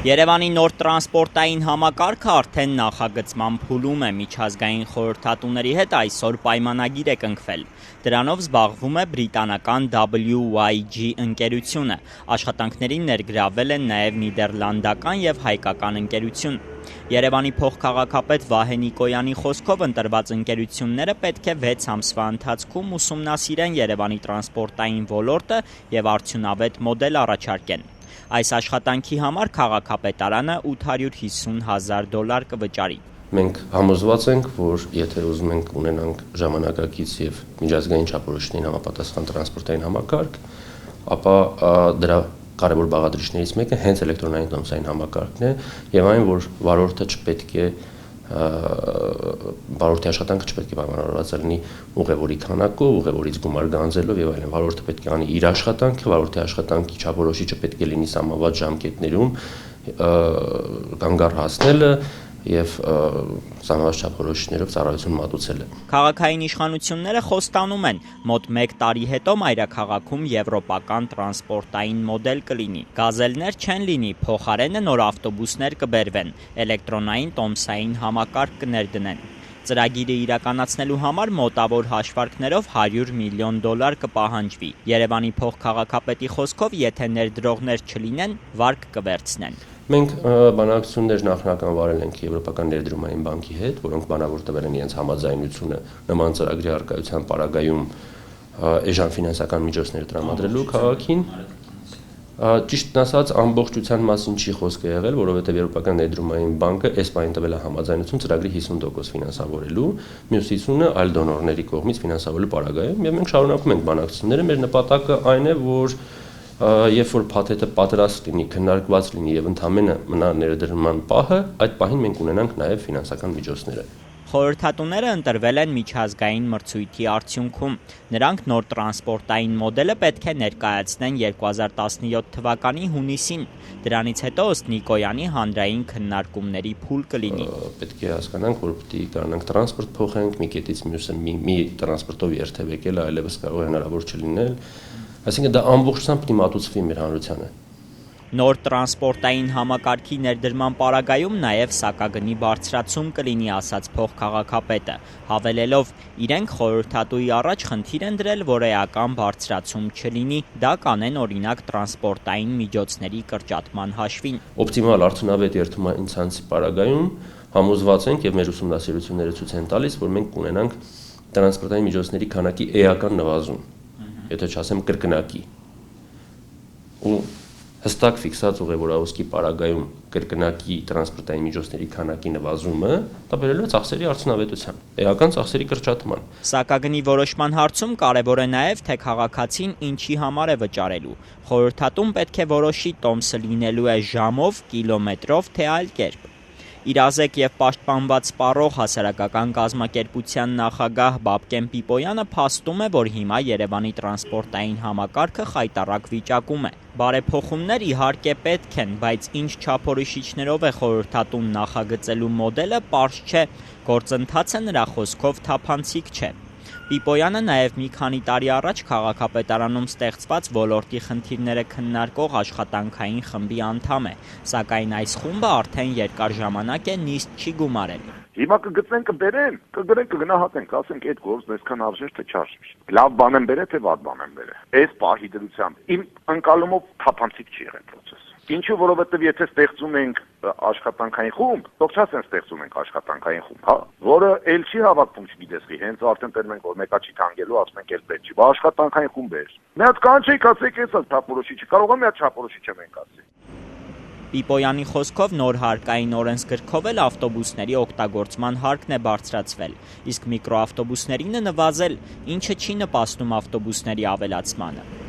Երևանի նոր տրանսպորտային համակարգը արդեն նախագծման փուլում է, միջազգային խորհրդատուների հետ այսօր պայմանագիր է կնքվել։ Դրանով զբաղվում է բրիտանական WYG ընկերությունը, աշխատանքներին ներգրավել են նաև նիդերլանդական և հայկական ընկերություն։ Երևանի փոխքաղաքապետ Վահե Նիկոյանի խոսքով ընտրված ընկերությունները պետք է 6 ամսվա ընթացքում ուսումնասիրեն Երևանի տրանսպորտային ոլորտը և արդյունավետ մոդել առաջարկեն։ Այս աշխատանքի համար քաղաքապետարանը $850,000 կվճարի։ Մենք համոզված ենք, որ եթե ուզում ենք ունենանք ժամանակակից եւ միջազգային չափորոշիչներին համապատասխան տրանսպորտային համակարգ, ապա դրա կարևոր բաղադրիչներից մեկը հենց էլեկտրոնային տոմսային համակարգն է եւ այն, որ վարորդի աշխատանքը չպետք է պայմանավորված լինի ուղևորի քանակով, ուղևորից գումար գանձելով եւ այլն։ Վարորդը պետք է անի իր աշխատանքը, վարորդի աշխատանքի չափորոշիչը պետք է լինի սահմանված ժամկետներում կանգառ հասնելը և սահմանված չափորոշիչներով ծառայություն մատուցելը։ Քաղաքային իշխանությունները խոստանում են, մոտ 1 տարի հետո մայրաքաղաքում եվրոպական տրանսպորտային մոդել կլինի։ Գազելներ չեն լինի, փոխարենը նոր ավտոբուսներ կբերվեն, էլեկտրոնային տոմսային համակարգ կներդնեն։ Ծրագիրը իրականացնելու համար մոտավոր հաշվարկներով $100 միլիոն կպահանջվի։ Երևանի փոխքաղաքապետի խոսքով, եթե ներդրողներ չլինեն, վարկ կվերցնեն։ Մենք բանակցություններ նախնական վարել ենք Եվրոպական ներդրումային բանկի հետ, որոնք բանավոր տվել են իրենց համաձայնությունը նման ծրագրի առկայության պարագայում էժան ֆինանսական միջոցներ տրամադրելու քաղաքին։ Ճիշտն ասած, ամբողջության մասին չի խոսքը եղել, որովհետև Եվրոպական ներդրումային բանկը այս պահին տվել է համաձայնություն ծրագրի 50% ֆինանսավորելու, մյուս 50%-ը այլ դոնորների կողմից ֆինանսավորելու պարագայում, եւ մենք շարունակում ենք բանակցությունները։ Մեր նպատակը այն է, որ երբ որ փաթեթը պատրաստ լինի, քննարկված լինի եւ ընդամենը մնա ներդրման պահը, այդ պահին մենք ունենանք նաեւ ֆինանսական միջոցները։ Խորհրդատուները ընտրվել են միջազգային մրցույթի արդյունքում։ Նրանք նոր տրանսպորտային մոդելը պետք է ներկայացնեն 2017 թվականի հունիսին։ Դրանից հետո ըստ Նիկոյանի հանրային քննարկումների փուլ կլինի։ Պետք է հասկանանք, որ պետք է կարողանանք տրանսպորտ փոխենք մի կետից մյուսը, մի տրանսպորտով երթևեկել այլևս կարող է հնարավոր չլինել։ Այսինքն դա ամբողջությամբ պետք է մատուցվի մեր հանրությանը։ Նոր տրանսպորտային համակարգի ներդրման պարագայում նաև սակագնի բարձրացում կլինի, ասաց փոխքաղաքապետը, հավելելով, իրենք խորհրդատուի առաջ խնդիր են դրել, որ էական բարձրացում չլինի, դա կանեն օրինակ տրանսպորտային միջոցների կրճատման հաշվին։ Օպտիմալ արդյունավետ երթումային ցանցի պարագայում համոզված ենք եւ մեր ուսումնասիրությունները ցույց են տալիս, որ մենք կունենանք տրանսպորտային միջոցների քանակի էական նվազում, եթե չասեմ կրկնակի։ Ու հստակ ֆիքսած ուղևորահոսքի պարագայում կրկնակի տրանսպորտային միջոցների քանակի նվազումը դա բերելու է ծախսերի արդյունավետության, էական ծախսերի կրճատման։ Սակագնի որոշման հարցում կարևոր է նաև, թե քաղաքացին ինչի համար է վճարելու։ Խորհրդատուն պետք է որոշի տոմսը լինելու է ժամով, կիլոմետրով, թե այլ կերպ։ Իրազեկ և պաշտպանված սպառող հասարակական կազմակերպության նախագահ Բաբկեն Պիպոյանը փաստում է, որ հիմա Երևանի տրանսպորտային համակարգը խայտառակ վիճակում է։ Բարեփոխումներ իհարկե պետք են, բայց ինչ չափորոշիչներով է խորհրդատուն նախագծելու մոդելը պարզ չէ, գործընթացը նրա խոսքով թափանցիկ չէ։ Պիպոյանը նաև մի քանի տարի առաջ քաղաքապետարանում ստեղծված ոլորտի խնդիրները քննարկող աշխատանքային խմբի անդամ է, սակայն այս խումբը արդեն երկար ժամանակ է նիստ չի գումարել։ Հիմա կգծեն, կբերեն, կգրեն, կգնահատենք, ասենք այդ գործն այսքան արժեր թե չարժեր։ Լավ բան են բերել, թե վատ բան են բերել։ Այս պահի դրությամբ իմ ընկալումով թափանցիկ չի եղել process։ Ինչու, որովհետև եթե ստեղծում ենք աշխատանքային խումբ, թող չասեն ստեղծում ենք աշխատանքային խումբ, հա, որը ել չի հավաքվում չգիտեսի, հենց արդեն տերում ենք, որ մեկա չի թանգելու, ասում ենք ել պետք չի, բա աշխատանքային խումբ է։ Մի հատ կանչեք, ասեք, էսա թափորոշիչը, կարող է մի հատ չափորոշիչը մենք ասենք։ Պիպոյանի խոսքով նոր հարկային օրենսգրքով էլ ավտոբուսների օգտագործման հարկն է բարձրացվել, իսկ միկրոավտոբուսներինը նվազել, ինչը չի նպաստում ավտոբուսների ավելացմանը։